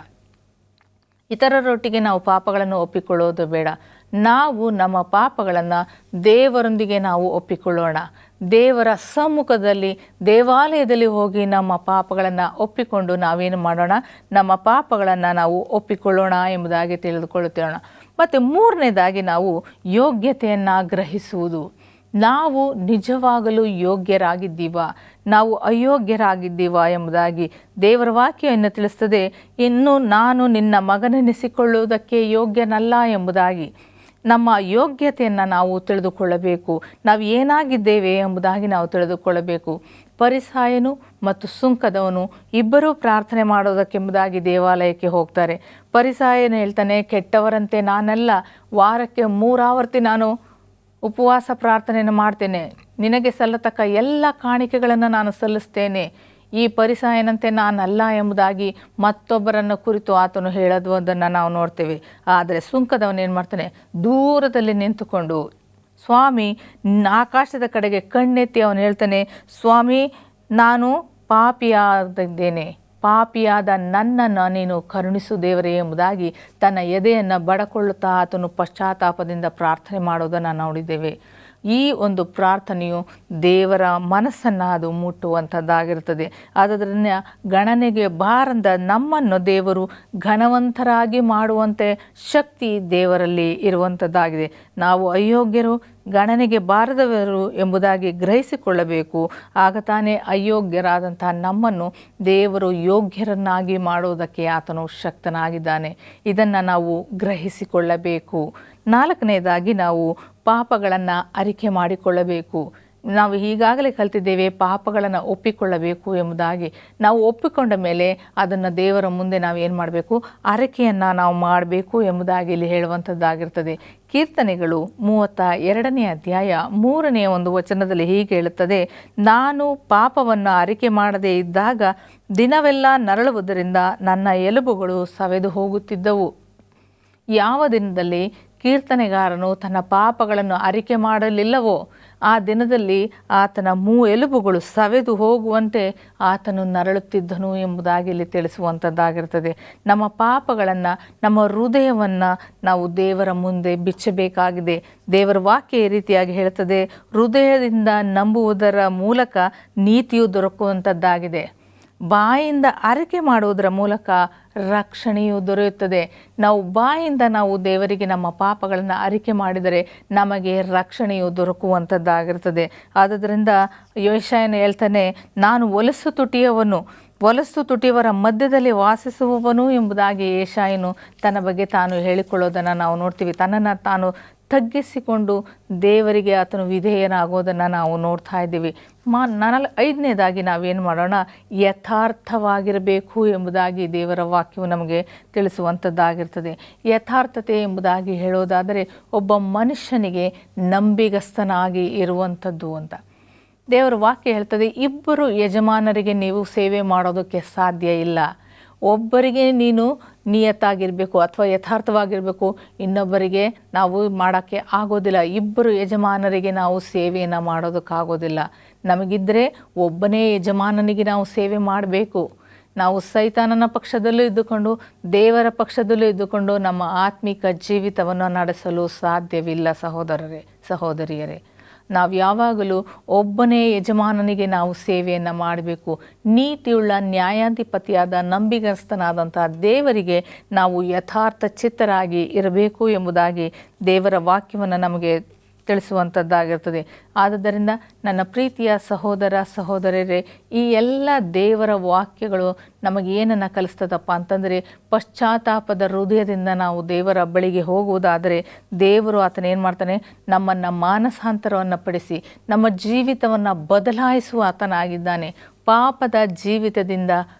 ಇತರರೊಟ್ಟಿಗೆ ನಾವು ಪಾಪಗಳನ್ನು ಒಪ್ಪಿಕೊಳ್ಳೋದು ಬೇಡ. ನಾವು ನಮ್ಮ ಪಾಪಗಳನ್ನು ದೇವರೊಂದಿಗೆ ನಾವು ಒಪ್ಪಿಕೊಳ್ಳೋಣ. ದೇವರ ಸಮ್ಮುಖದಲ್ಲಿ ದೇವಾಲಯದಲ್ಲಿ ಹೋಗಿ ನಮ್ಮ ಪಾಪಗಳನ್ನು ಒಪ್ಪಿಕೊಂಡು ನಾವೇನು ಮಾಡೋಣ, ನಮ್ಮ ಪಾಪಗಳನ್ನು ನಾವು ಒಪ್ಪಿಕೊಳ್ಳೋಣ ಎಂಬುದಾಗಿ ತಿಳಿದುಕೊಳ್ಳುತ್ತೇವೆ. ಮತ್ತು ಮೂರನೇದಾಗಿ ನಾವು ಯೋಗ್ಯತೆಯನ್ನು ಗ್ರಹಿಸುವುದು. ನಾವು ನಿಜವಾಗಲೂ ಯೋಗ್ಯರಾಗಿದ್ದೀವಾ, ನಾವು ಅಯೋಗ್ಯರಾಗಿದ್ದೀವಾ ಎಂಬುದಾಗಿ ದೇವರ ವಾಕ್ಯವನ್ನು ತಿಳಿಸ್ತದೆ. ಇನ್ನು ನಾನು ನಿನ್ನ ಮಗನೆನಿಸಿಕೊಳ್ಳುವುದಕ್ಕೆ ಯೋಗ್ಯನಲ್ಲ ಎಂಬುದಾಗಿ ನಮ್ಮ ಯೋಗ್ಯತೆಯನ್ನು ನಾವು ತಿಳಿದುಕೊಳ್ಳಬೇಕು. ನಾವು ಏನಾಗಿದ್ದೇವೆ ಎಂಬುದಾಗಿ ನಾವು ತಿಳಿದುಕೊಳ್ಳಬೇಕು. ಫರಿಸಾಯನು ಮತ್ತು ಸುಂಕದವನು ಇಬ್ಬರೂ ಪ್ರಾರ್ಥನೆ ಮಾಡೋದಕ್ಕೆಂಬುದಾಗಿ ದೇವಾಲಯಕ್ಕೆ ಹೋಗ್ತಾರೆ. ಫರಿಸಾಯನು ಹೇಳ್ತಾನೆ, ಕೆಟ್ಟವರಂತೆ ನಾನಲ್ಲ, ವಾರಕ್ಕೆ 3 ಆವರ್ತಿ ನಾನು ಉಪವಾಸ ಪ್ರಾರ್ಥನೆಯನ್ನು ಮಾಡ್ತೇನೆ, ನಿನಗೆ ಸಲ್ಲತಕ್ಕ ಎಲ್ಲ ಕಾಣಿಕೆಗಳನ್ನು ನಾನು ಸಲ್ಲಿಸ್ತೇನೆ, ಈ ಫರಿಸಾಯನಂತೆ ನಾನಲ್ಲ ಎಂಬುದಾಗಿ ಮತ್ತೊಬ್ಬರನ್ನು ಕುರಿತು ಆತನು ಹೇಳೋದನ್ನು ನಾವು ನೋಡ್ತೇವೆ. ಆದರೆ ಸುಂಕದವನೇನು ಮಾಡ್ತಾನೆ, ದೂರದಲ್ಲಿ ನಿಂತುಕೊಂಡು ಸ್ವಾಮಿ ಆಕಾಶದ ಕಡೆಗೆ ಕಣ್ಣೆತ್ತಿ ಅವನು ಹೇಳ್ತಾನೆ, ಸ್ವಾಮಿ ನಾನು ಪಾಪಿಯಾಗಿದ್ದೇನೆ, ಪಾಪಿಯಾದ ನನ್ನನ್ನು ನೀನು ಕರುಣಿಸು ದೇವರೇ ಎಂಬುದಾಗಿ ತನ್ನ ಎದೆಯನ್ನು ಬಡಕೊಳ್ಳುತ್ತಾ ಆತನು ಪಶ್ಚಾತ್ತಾಪದಿಂದ ಪ್ರಾರ್ಥನೆ ಮಾಡೋದನ್ನು ನೋಡಿದ್ದೇವೆ. ಈ ಒಂದು ಪ್ರಾರ್ಥನೆಯು ದೇವರ ಮನಸ್ಸನ್ನು ಅದು ಮುಟ್ಟುವಂಥದ್ದಾಗಿರುತ್ತದೆ. ಆದ್ದರಿಂದ ಗಣನೆಗೆ ಬಾರದ ನಮ್ಮನ್ನು ದೇವರು ಘನವಂತರಾಗಿ ಮಾಡುವಂತೆ ಶಕ್ತಿ ದೇವರಲ್ಲಿ ಇರುವಂಥದ್ದಾಗಿದೆ. ನಾವು ಅಯೋಗ್ಯರು, ಗಣನೆಗೆ ಬಾರದವರು ಎಂಬುದಾಗಿ ಗ್ರಹಿಸಿಕೊಳ್ಳಬೇಕು. ಆಗ ತಾನೇ ಅಯೋಗ್ಯರಾದಂಥ ನಮ್ಮನ್ನು ದೇವರು ಯೋಗ್ಯರನ್ನಾಗಿ ಮಾಡುವುದಕ್ಕೆ ಆತನು ಶಕ್ತನಾಗಿದ್ದಾನೆ. ಇದನ್ನು ನಾವು ಗ್ರಹಿಸಿಕೊಳ್ಳಬೇಕು. 4ನೇದಾಗಿ ನಾವು ಪಾಪಗಳನ್ನು ಅರಿಕೆ ಮಾಡಿಕೊಳ್ಳಬೇಕು. ನಾವು ಈಗಾಗಲೇ ಕಲ್ತಿದ್ದೇವೆ ಪಾಪಗಳನ್ನು ಒಪ್ಪಿಕೊಳ್ಳಬೇಕು ಎಂಬುದಾಗಿ. ನಾವು ಒಪ್ಪಿಕೊಂಡ ಮೇಲೆ ಅದನ್ನು ದೇವರ ಮುಂದೆ ನಾವು ಏನು ಮಾಡಬೇಕು, ಅರಿಕೆಯನ್ನು ನಾವು ಮಾಡಬೇಕು ಎಂಬುದಾಗಿ ಇಲ್ಲಿ ಹೇಳುವಂಥದ್ದಾಗಿರ್ತದೆ. ಕೀರ್ತನೆಗಳು 32ನೇ ಅಧ್ಯಾಯ 3ನೇ ಒಂದು ವಚನದಲ್ಲಿ ಹೀಗೆ ಹೇಳುತ್ತದೆ, ನಾನು ಪಾಪವನ್ನು ಅರಿಕೆ ಮಾಡದೇ ಇದ್ದಾಗ ದಿನವೆಲ್ಲ ನರಳುವುದರಿಂದ ನನ್ನ ಎಲುಬುಗಳು ಸವೆದು ಹೋಗುತ್ತಿದ್ದವು. ಯಾವ ದಿನದಲ್ಲಿ ಕೀರ್ತನೆಗಾರನು ತನ್ನ ಪಾಪಗಳನ್ನು ಅರಿಕೆ ಮಾಡಲಿಲ್ಲವೋ ಆ ದಿನದಲ್ಲಿ ಆತನ ಎಲುಬುಗಳು ಸವೆದು ಹೋಗುವಂತೆ ಆತನು ನರಳುತ್ತಿದ್ದನು ಎಂಬುದಾಗಿ ಇಲ್ಲಿ ತಿಳಿಸುವಂಥದ್ದಾಗಿರ್ತದೆ. ನಮ್ಮ ಪಾಪಗಳನ್ನು, ನಮ್ಮ ಹೃದಯವನ್ನು ನಾವು ದೇವರ ಮುಂದೆ ಬಿಚ್ಚಬೇಕಾಗಿದೆ. ದೇವರ ವಾಕ್ಯ ಈ ರೀತಿಯಾಗಿ ಹೇಳ್ತದೆ, ಹೃದಯದಿಂದ ನಂಬುವುದರ ಮೂಲಕ ನೀತಿಯು ದೊರಕುವಂಥದ್ದಾಗಿದೆ, ಬಾಯಿಂದ ಅರಿಕೆ ಮಾಡುವುದರ ಮೂಲಕ ರಕ್ಷಣೆಯು ದೊರೆಯುತ್ತದೆ. ನಾವು ಬಾಯಿಂದ ನಾವು ದೇವರಿಗೆ ನಮ್ಮ ಪಾಪಗಳನ್ನು ಅರಿಕೆ ಮಾಡಿದರೆ ನಮಗೆ ರಕ್ಷಣೆಯು ದೊರಕುವಂಥದ್ದಾಗಿರ್ತದೆ. ಆದ್ದರಿಂದ ಯೆಶಾಯನು ಹೇಳ್ತಾನೆ, ನಾನು ಹೊಲಸು ತುಟಿಯವರ ಮಧ್ಯದಲ್ಲಿ ವಾಸಿಸುವವನು ಎಂಬುದಾಗಿ ಯೆಶಾಯನು ತನ್ನ ಬಗ್ಗೆ ತಾನು ಹೇಳಿಕೊಳ್ಳೋದನ್ನು ನಾವು ನೋಡ್ತೀವಿ. ತನ್ನನ್ನು ತಾನು ತಗ್ಗಿಸಿಕೊಂಡು ದೇವರಿಗೆ ಆತನು ವಿಧೇಯನಾಗೋದನ್ನು ನಾವು ನೋಡ್ತಾ ಇದ್ದೀವಿ. 5ನೇದಾಗಿ ನಾವೇನು ಮಾಡೋಣ, ಯಥಾರ್ಥವಾಗಿರಬೇಕು ಎಂಬುದಾಗಿ ದೇವರ ವಾಕ್ಯವು ನಮಗೆ ತಿಳಿಸುವಂಥದ್ದಾಗಿರ್ತದೆ. ಯಥಾರ್ಥತೆ ಎಂಬುದಾಗಿ ಹೇಳೋದಾದರೆ ಒಬ್ಬ ಮನುಷ್ಯನಿಗೆ ನಂಬಿಗಸ್ತನಾಗಿ ಇರುವಂಥದ್ದು ಅಂತ ದೇವರ ವಾಕ್ಯ ಹೇಳ್ತದೆ. 2 ಯಜಮಾನರಿಗೆ ನೀವು ಸೇವೆ ಮಾಡೋದಕ್ಕೆ ಸಾಧ್ಯ ಇಲ್ಲ. ಒಬ್ಬರಿಗೆ ನೀನು ನಿಯತ್ತಾಗಿರಬೇಕು ಅಥವಾ ಯಥಾರ್ಥವಾಗಿರಬೇಕು, ಇನ್ನೊಬ್ಬರಿಗೆ ನಾವು ಮಾಡೋಕ್ಕೆ ಆಗೋದಿಲ್ಲ. 2 ಯಜಮಾನರಿಗೆ ನಾವು ಸೇವೆಯನ್ನು ಮಾಡೋದಕ್ಕಾಗೋದಿಲ್ಲ. ನಮಗಿದ್ದರೆ ಒಬ್ಬನೇ ಯಜಮಾನನಿಗೆ ನಾವು ಸೇವೆ ಮಾಡಬೇಕು. ನಾವು ಸೈತಾನನ ಪಕ್ಷದಲ್ಲೂ ಇದ್ದುಕೊಂಡು ದೇವರ ಪಕ್ಷದಲ್ಲೂ ಇದ್ದುಕೊಂಡು ನಮ್ಮ ಆತ್ಮಿಕ ಜೀವಿತವನ್ನು ನಡೆಸಲು ಸಾಧ್ಯವಿಲ್ಲ. ಸಹೋದರಿಯರೇ, ನಾವು ಯಾವಾಗಲೂ ಒಬ್ಬನೇ ಯಜಮಾನನಿಗೆ ನಾವು ಸೇವೆಯನ್ನು ಮಾಡಬೇಕು. ನೀತಿಯುಳ್ಳ ನ್ಯಾಯಾಧಿಪತಿಯಾದ ನಂಬಿಗಸ್ತನಾದಂಥ ದೇವರಿಗೆ ನಾವು ಯಥಾರ್ಥ ಚಿತ್ತರಾಗಿ ಇರಬೇಕು ಎಂಬುದಾಗಿ ದೇವರ ವಾಕ್ಯವನ್ನು ನಮಗೆ ತಿಳಿಸುವಂಥದ್ದಾಗಿರ್ತದೆ. ಆದ್ದರಿಂದ ನನ್ನ ಪ್ರೀತಿಯ ಸಹೋದರರೇ, ಈ ಎಲ್ಲ ದೇವರ ವಾಕ್ಯಗಳು ನಮಗೇನನ್ನು ಕಲಿಸ್ತದಪ್ಪ ಅಂತಂದರೆ, ಪಶ್ಚಾತ್ತಾಪದ ಹೃದಯದಿಂದ ನಾವು ದೇವರ ಬಳಿಗೆ ಹೋಗುವುದಾದರೆ ದೇವರು ಆತನೇನು ಮಾಡ್ತಾನೆ, ನಮ್ಮನ್ನು ಮಾನಸಾಂತರವನ್ನು ಪಡಿಸಿ ನಮ್ಮ ಜೀವಿತವನ್ನು ಬದಲಾಯಿಸುವ ಆತನಾಗಿದ್ದಾನೆ. ಪಾಪದ ಜೀವಿತದಿಂದ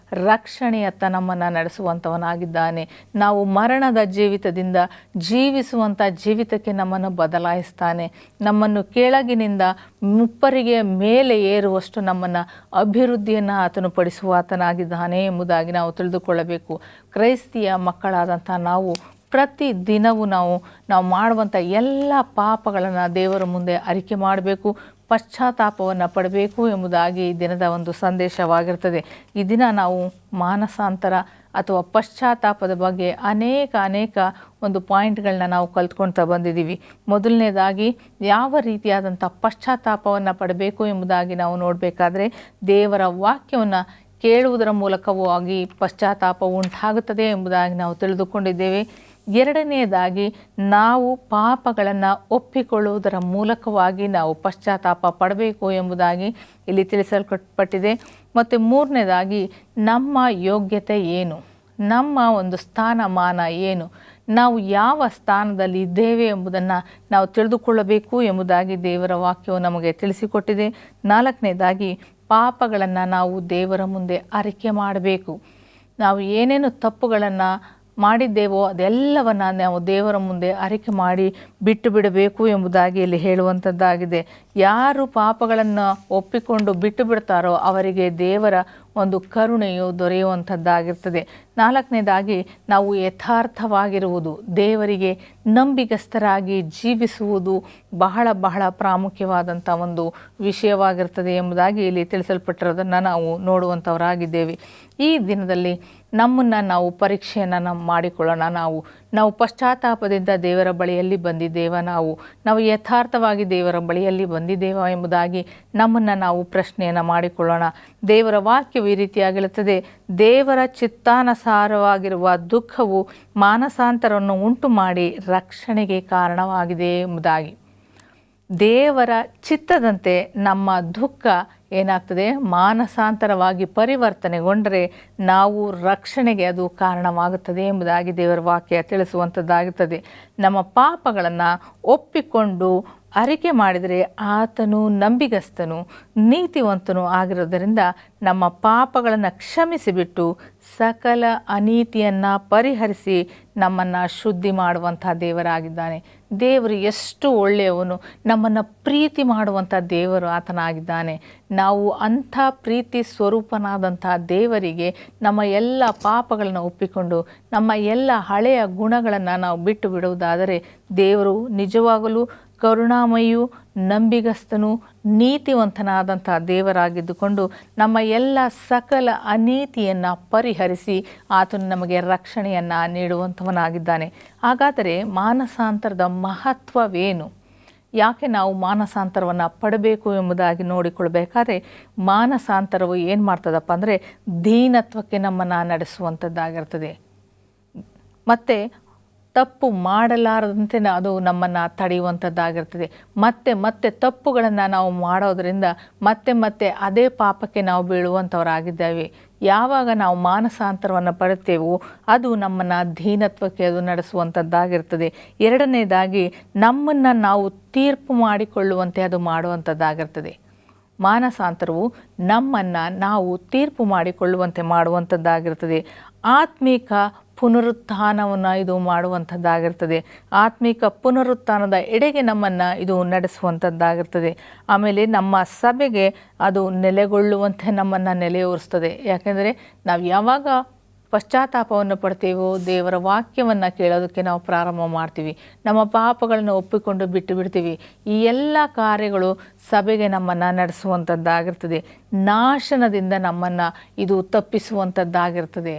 ರಕ್ಷಣೆಯತ್ತ ನಮ್ಮನ್ನು ನಡೆಸುವಂಥವನಾಗಿದ್ದಾನೆ. ನಾವು ಮರಣದ ಜೀವಿತದಿಂದ ಜೀವಿಸುವಂಥ ಜೀವಿತಕ್ಕೆ ನಮ್ಮನ್ನು ಬದಲಾಯಿಸ್ತಾನೆ. ನಮ್ಮನ್ನು ಕೆಳಗಿನಿಂದ ಮುಪ್ಪರಿಗೆ ಮೇಲೆ ಏರುವಷ್ಟು ನಮ್ಮನ್ನು ಅಭಿವೃದ್ಧಿಯನ್ನು ಆತನು ಪಡಿಸುವ ಆತನಾಗಿದ್ದಾನೆ ಎಂಬುದಾಗಿ ನಾವು ತಿಳಿದುಕೊಳ್ಳಬೇಕು. ಕ್ರೈಸ್ತಿಯ ಮಕ್ಕಳಾದಂಥ ನಾವು ಪ್ರತಿ ದಿನವೂ ನಾವು ಮಾಡುವಂಥ ಎಲ್ಲ ಪಾಪಗಳನ್ನು ದೇವರ ಮುಂದೆ ಅರಿಕೆ ಮಾಡಬೇಕು, ಪಶ್ಚಾತ್ತಾಪವನ್ನು ಪಡಬೇಕು ಎಂಬುದಾಗಿ ಈ ದಿನದ ಒಂದು ಸಂದೇಶವಾಗಿರ್ತದೆ. ಈ ದಿನ ನಾವು ಮಾನಸಾಂತರ ಅಥವಾ ಪಶ್ಚಾತ್ತಾಪದ ಬಗ್ಗೆ ಅನೇಕ ಒಂದು ಪಾಯಿಂಟ್ಗಳನ್ನ ನಾವು ಕಲ್ತ್ಕೊಳ್ತಾ ಬಂದಿದ್ದೀವಿ. ಮೊದಲನೇದಾಗಿ ಯಾವ ರೀತಿಯಾದಂಥ ಪಶ್ಚಾತ್ತಾಪವನ್ನು ಪಡಬೇಕು ಎಂಬುದಾಗಿ ನಾವು ನೋಡಬೇಕಾದ್ರೆ ದೇವರ ವಾಕ್ಯವನ್ನು ಕೇಳುವುದರ ಮೂಲಕವೂ ಆಗಿ ಪಶ್ಚಾತ್ತಾಪ ಉಂಟಾಗುತ್ತದೆ ಎಂಬುದಾಗಿ ನಾವು ತಿಳಿದುಕೊಂಡಿದ್ದೇವೆ. 2ನೇದಾಗಿ ನಾವು ಪಾಪಗಳನ್ನು ಒಪ್ಪಿಕೊಳ್ಳುವುದರ ಮೂಲಕವಾಗಿ ನಾವು ಪಶ್ಚಾತ್ತಾಪ ಪಡಬೇಕು ಎಂಬುದಾಗಿ ಇಲ್ಲಿ ತಿಳಿಸಲ್ಪಟ್ಟಿದೆ. ಮತ್ತು 3ನೇದಾಗಿ ನಮ್ಮ ಯೋಗ್ಯತೆ ಏನು, ನಮ್ಮ ಒಂದು ಸ್ಥಾನಮಾನ ಏನು, ನಾವು ಯಾವ ಸ್ಥಾನದಲ್ಲಿ ಇದ್ದೇವೆ ಎಂಬುದನ್ನು ನಾವು ತಿಳಿದುಕೊಳ್ಳಬೇಕು ಎಂಬುದಾಗಿ ದೇವರ ವಾಕ್ಯವು ನಮಗೆ ತಿಳಿಸಿಕೊಟ್ಟಿದೆ. 4ನೇದಾಗಿ ಪಾಪಗಳನ್ನು ನಾವು ದೇವರ ಮುಂದೆ ಅರಿಕೆ ಮಾಡಬೇಕು. ನಾವು ಏನೇನು ತಪ್ಪುಗಳನ್ನು ಮಾಡಿದ್ದೇವೋ ಅದೆಲ್ಲವನ್ನು ನಾವು ದೇವರ ಮುಂದೆ ಅರಿಕೆ ಮಾಡಿ ಬಿಟ್ಟು ಬಿಡಬೇಕು ಎಂಬುದಾಗಿ ಇಲ್ಲಿ ಹೇಳುವಂಥದ್ದಾಗಿದೆ. ಯಾರು ಪಾಪಗಳನ್ನು ಒಪ್ಪಿಕೊಂಡು ಬಿಟ್ಟು ಬಿಡ್ತಾರೋ ಅವರಿಗೆ ದೇವರ ಒಂದು ಕರುಣೆಯು ದೊರೆಯುವಂಥದ್ದಾಗಿರ್ತದೆ. 4ನೇದಾಗಿ ನಾವು ಯಥಾರ್ಥವಾಗಿರುವುದು, ದೇವರಿಗೆ ನಂಬಿಗಸ್ತರಾಗಿ ಜೀವಿಸುವುದು ಬಹಳ ಪ್ರಾಮುಖ್ಯವಾದಂಥ ಒಂದು ವಿಷಯವಾಗಿರ್ತದೆ ಎಂಬುದಾಗಿ ಇಲ್ಲಿ ತಿಳಿಸಲ್ಪಟ್ಟಿರೋದನ್ನು ನಾವು ನೋಡುವಂಥವರಾಗಿದ್ದೇವೆ. ಈ ದಿನದಲ್ಲಿ ನಮ್ಮನ್ನು ನಾವು ಪರೀಕ್ಷೆಯನ್ನು ಮಾಡಿಕೊಳ್ಳೋಣ. ನಾವು ಪಶ್ಚಾತ್ತಾಪದಿಂದ ದೇವರ ಬಳಿಯಲ್ಲಿ ಬಂದಿದ್ದೇವ, ನಾವು ಯಥಾರ್ಥವಾಗಿ ದೇವರ ಬಳಿಯಲ್ಲಿ ಬಂದಿದ್ದೇವ ಎಂಬುದಾಗಿ ನಮ್ಮನ್ನು ನಾವು ಪ್ರಶ್ನೆಯನ್ನು ಮಾಡಿಕೊಳ್ಳೋಣ. ದೇವರ ವಾಕ್ಯವು ಈ ರೀತಿಯಾಗಿರುತ್ತದೆ, ದೇವರ ಚಿತ್ತಾನುಸಾರವಾಗಿರುವ ದುಃಖವು ಮಾನಸಾಂತರವನ್ನು ಉಂಟು ಮಾಡಿ ರಕ್ಷಣೆಗೆ ಕಾರಣವಾಗಿದೆ ಎಂಬುದಾಗಿ. ದೇವರ ಚಿತ್ತದಂತೆ ನಮ್ಮ ದುಃಖ ಏನಾಗ್ತದೆ, ಮಾನಸಾಂತರವಾಗಿ ಪರಿವರ್ತನೆಗೊಂಡರೆ ನಾವು ರಕ್ಷಣೆಗೆ ಅದು ಕಾರಣವಾಗುತ್ತದೆ ಎಂಬುದಾಗಿ ದೇವರ ವಾಕ್ಯ ತಿಳಿಸುವಂಥದ್ದಾಗುತ್ತದೆ. ನಮ್ಮ ಪಾಪಗಳನ್ನು ಒಪ್ಪಿಕೊಂಡು ಅರಿಕೆ ಮಾಡಿದರೆ ಆತನು ನಂಬಿಗಸ್ತನು ನೀತಿವಂತನು ಆಗಿರೋದರಿಂದ ನಮ್ಮ ಪಾಪಗಳನ್ನು ಕ್ಷಮಿಸಿಬಿಟ್ಟು ಸಕಲ ಅನೀತಿಯನ್ನು ಪರಿಹರಿಸಿ ನಮ್ಮನ್ನು ಶುದ್ಧಿ ಮಾಡುವಂಥ ದೇವರಾಗಿದ್ದಾನೆ. ದೇವರು ಎಷ್ಟು ಒಳ್ಳೆಯವನು, ನಮ್ಮನ್ನು ಪ್ರೀತಿ ಮಾಡುವಂಥ ದೇವರು ಆತನಾಗಿದ್ದಾನೆ. ನಾವು ಅಂಥ ಪ್ರೀತಿ ಸ್ವರೂಪನಾದಂಥ ದೇವರಿಗೆ ನಮ್ಮ ಎಲ್ಲ ಪಾಪಗಳನ್ನು ಒಪ್ಪಿಕೊಂಡು ನಮ್ಮ ಎಲ್ಲ ಹಳೆಯ ಗುಣಗಳನ್ನು ನಾವು ಬಿಟ್ಟು ಬಿಡುವುದಾದರೆ ದೇವರು ನಿಜವಾಗಲೂ ಕರುಣಾಮಯಿಯು ನಂಬಿಗಸ್ತನು ನೀತಿವಂತನಾದಂಥ ದೇವರಾಗಿದ್ದುಕೊಂಡು ನಮ್ಮ ಎಲ್ಲ ಸಕಲ ಅನೀತಿಯನ್ನು ಪರಿಹರಿಸಿ ಆತನು ನಮಗೆ ರಕ್ಷಣೆಯನ್ನು ನೀಡುವಂಥವನಾಗಿದ್ದಾನೆ. ಹಾಗಾದರೆ ಮಾನಸಾಂತರದ ಮಹತ್ವವೇನು? ಯಾಕೆ ನಾವು ಮಾನಸಾಂತರವನ್ನು ಪಡಬೇಕು ಎಂಬುದಾಗಿ ನೋಡಿಕೊಳ್ಬೇಕಾದ್ರೆ ಮಾನಸಾಂತರವು ಏನು ಮಾಡ್ತದಪ್ಪ ಅಂದರೆ ದೀನತ್ವಕ್ಕೆ ನಮ್ಮನ್ನು ನಡೆಸುವಂಥದ್ದಾಗಿರ್ತದೆ. ಮತ್ತು ತಪ್ಪು ಮಾಡಲಾರದಂತೆ ಅದು ನಮ್ಮನ್ನು ತಡೆಯುವಂಥದ್ದಾಗಿರ್ತದೆ. ಮತ್ತೆ ತಪ್ಪುಗಳನ್ನು ನಾವು ಮಾಡೋದರಿಂದ ಮತ್ತೆ ಅದೇ ಪಾಪಕ್ಕೆ ನಾವು ಬೀಳುವಂಥವರಾಗಿದ್ದೇವೆ. ಯಾವಾಗ ನಾವು ಮಾನಸಾಂತರವನ್ನು ಪಡುತ್ತೇವೋ ಅದು ನಮ್ಮನ್ನು ದೀನತ್ವಕ್ಕೆ ಅದು ನಡೆಸುವಂಥದ್ದಾಗಿರ್ತದೆ. ಎರಡನೇದಾಗಿ ನಮ್ಮನ್ನು ನಾವು ತೀರ್ಪು ಮಾಡಿಕೊಳ್ಳುವಂತೆ ಅದು ಮಾಡುವಂಥದ್ದಾಗಿರ್ತದೆ. ಮಾನಸಾಂತರವು ನಮ್ಮನ್ನು ನಾವು ತೀರ್ಪು ಮಾಡಿಕೊಳ್ಳುವಂತೆ ಮಾಡುವಂಥದ್ದಾಗಿರ್ತದೆ. ಆತ್ಮಿಕ ಪುನರುತ್ಥಾನವನ್ನು ಇದು ಮಾಡುವಂಥದ್ದಾಗಿರ್ತದೆ. ಆತ್ಮಿಕ ಪುನರುತ್ಥಾನದ ಎಡೆಗೆ ನಮ್ಮನ್ನು ಇದು ನಡೆಸುವಂಥದ್ದಾಗಿರ್ತದೆ. ಆಮೇಲೆ ನಮ್ಮ ಸಭೆಗೆ ಅದು ನೆಲೆಗೊಳ್ಳುವಂತೆ ನಮ್ಮನ್ನು ನೆಲೆಯೂರಿಸ್ತದೆ. ಯಾಕೆಂದರೆ ನಾವು ಯಾವಾಗ ಪಶ್ಚಾತ್ತಾಪವನ್ನು ಪಡ್ತೀವೋ ದೇವರ ವಾಕ್ಯವನ್ನು ಕೇಳೋದಕ್ಕೆ ನಾವು ಪ್ರಾರಂಭ ಮಾಡ್ತೀವಿ, ನಮ್ಮ ಪಾಪಗಳನ್ನು ಒಪ್ಪಿಕೊಂಡು ಬಿಟ್ಟು ಬಿಡ್ತೀವಿ. ಈ ಎಲ್ಲ ಕಾರ್ಯಗಳು ಸಭೆಗೆ ನಮ್ಮನ್ನು ನಡೆಸುವಂಥದ್ದಾಗಿರ್ತದೆ. ನಾಶನದಿಂದ ನಮ್ಮನ್ನು ಇದು ತಪ್ಪಿಸುವಂಥದ್ದಾಗಿರ್ತದೆ.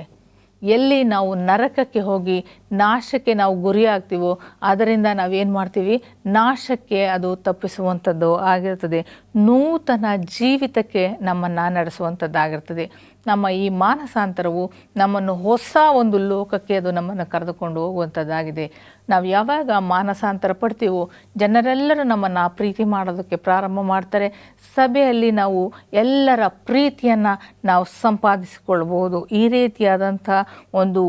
ಎಲ್ಲಿ ನಾವು ನರಕಕ್ಕೆ ಹೋಗಿ ನಾಶಕ್ಕೆ ನಾವು ಗುರಿಯಾಗ್ತೀವೋ ಅದರಿಂದ ನಾವೇನು ಮಾಡ್ತೀವಿ, ನಾಶಕ್ಕೆ ಅದು ತಪ್ಪಿಸುವಂಥದ್ದು ಆಗಿರ್ತದೆ. ನೂತನ ಜೀವಿತಕ್ಕೆ ನಮ್ಮನ್ನು ನಡೆಸುವಂಥದ್ದಾಗಿರ್ತದೆ. ನಮ್ಮ ಈ ಮಾನಸಾಂತರವು ನಮ್ಮನ್ನು ಹೊಸ ಒಂದು ಲೋಕಕ್ಕೆ ಅದು ನಮ್ಮನ್ನು ಕರೆದುಕೊಂಡು ಹೋಗುವಂಥದ್ದಾಗಿದೆ. ನಾವು ಯಾವಾಗ ಮಾನಸಾಂತರ ಪಡ್ತೀವೋ ಜನರೆಲ್ಲರೂ ನಮ್ಮನ್ನು ಪ್ರೀತಿ ಮಾಡೋದಕ್ಕೆ ಪ್ರಾರಂಭ ಮಾಡ್ತಾರೆ. ಸಭೆಯಲ್ಲಿ ನಾವು ಎಲ್ಲರ ಪ್ರೀತಿಯನ್ನು ನಾವು ಸಂಪಾದಿಸಿಕೊಳ್ಬೋದು. ಈ ರೀತಿಯಾದಂಥ ಒಂದು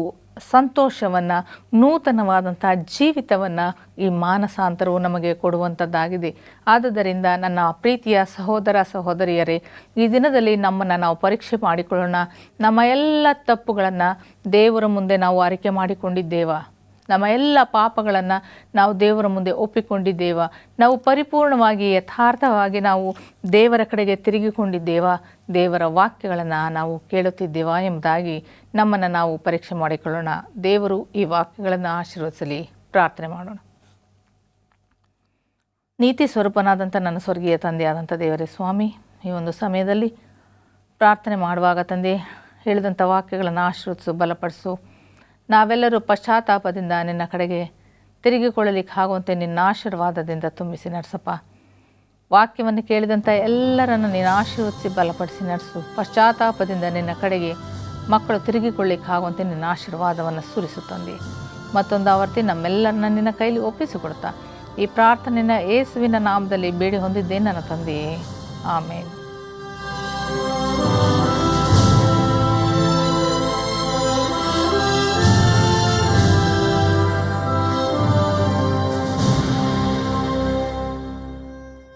ಸಂತೋಷವನ್ನು, ನೂತನವಾದಂಥ ಜೀವಿತವನ್ನು ಈ ಮಾನಸಾಂತರವು ನಮಗೆ ಕೊಡುವಂಥದ್ದಾಗಿದೆ. ಆದುದರಿಂದ ನನ್ನ ಪ್ರೀತಿಯ ಸಹೋದರ ಸಹೋದರಿಯರೇ, ಈ ದಿನದಲ್ಲಿ ನಮ್ಮನ್ನು ನಾವು ಪರೀಕ್ಷೆ ಮಾಡಿಕೊಳ್ಳೋಣ. ನಮ್ಮ ಎಲ್ಲ ತಪ್ಪುಗಳನ್ನು ದೇವರ ಮುಂದೆ ನಾವು ಅರಿಕೆ ಮಾಡಿಕೊಂಡಿದ್ದೇವಾ? ನಮ್ಮ ಎಲ್ಲ ಪಾಪಗಳನ್ನು ನಾವು ದೇವರ ಮುಂದೆ ಒಪ್ಪಿಕೊಂಡಿದ್ದೇವಾ? ನಾವು ಪರಿಪೂರ್ಣವಾಗಿ ಯಥಾರ್ಥವಾಗಿ ನಾವು ದೇವರ ಕಡೆಗೆ ತಿರುಗಿಕೊಂಡಿದ್ದೇವಾ? ದೇವರ ವಾಕ್ಯಗಳನ್ನು ನಾವು ಕೇಳುತ್ತಿದ್ದೇವಾ ಎಂಬುದಾಗಿ ನಮ್ಮನ್ನು ನಾವು ಪರೀಕ್ಷೆ ಮಾಡಿಕೊಳ್ಳೋಣ. ದೇವರು ಈ ವಾಕ್ಯಗಳನ್ನು ಆಶೀರ್ವದಿಸಲಿ. ಪ್ರಾರ್ಥನೆ ಮಾಡೋಣ. ನೀತಿ ಸ್ವರೂಪನಾದಂಥ ನನ್ನ ಸ್ವರ್ಗೀಯ ತಂದೆಯಾದಂಥ ದೇವರೇ ಸ್ವಾಮಿ, ಈ ಒಂದು ಸಮಯದಲ್ಲಿ ಪ್ರಾರ್ಥನೆ ಮಾಡುವಾಗ ತಂದೆ ಹೇಳಿದಂಥ ವಾಕ್ಯಗಳನ್ನು ಆಶೀರ್ವದಿಸು, ಬಲಪಡಿಸು. ನಾವೆಲ್ಲರೂ ಪಶ್ಚಾತ್ತಾಪದಿಂದ ನಿನ್ನ ಕಡೆಗೆ ತಿರುಗಿಕೊಳ್ಳಲಿಕ್ಕೆ ಆಗುವಂತೆ ನಿನ್ನ ಆಶೀರ್ವಾದದಿಂದ ತುಂಬಿಸಿ ನಡೆಸಪ್ಪ. ವಾಕ್ಯವನ್ನು ಕೇಳಿದಂಥ ಎಲ್ಲರನ್ನು ನೀನು ಆಶೀರ್ವದಿಸಿ ಬಲಪಡಿಸಿ ನಡೆಸು. ಪಶ್ಚಾತ್ತಾಪದಿಂದ ನಿನ್ನ ಕಡೆಗೆ ಮಕ್ಕಳು ತಿರುಗಿಕೊಳ್ಳಿಕ್ಕೆ ಆಗುವಂತೆ ನಿನ್ನ ಆಶೀರ್ವಾದವನ್ನು ಸುರಿಸು ತಂದೆ. ಮತ್ತೊಂದು ಆವರ್ತಿ ನಮ್ಮೆಲ್ಲರನ್ನ ನಿನ್ನ ಕೈಲಿ ಒಪ್ಪಿಸಿಕೊಡ್ತಾ ಈ ಪ್ರಾರ್ಥನೆಯನ್ನು ಯೇಸುವಿನ ನಾಮದಲ್ಲಿ ಬೇಡಿ ಹೊಂದಿದ್ದೇನೆ ನನ್ನ ತಂದೆಯೇ. ಆಮೇನ್.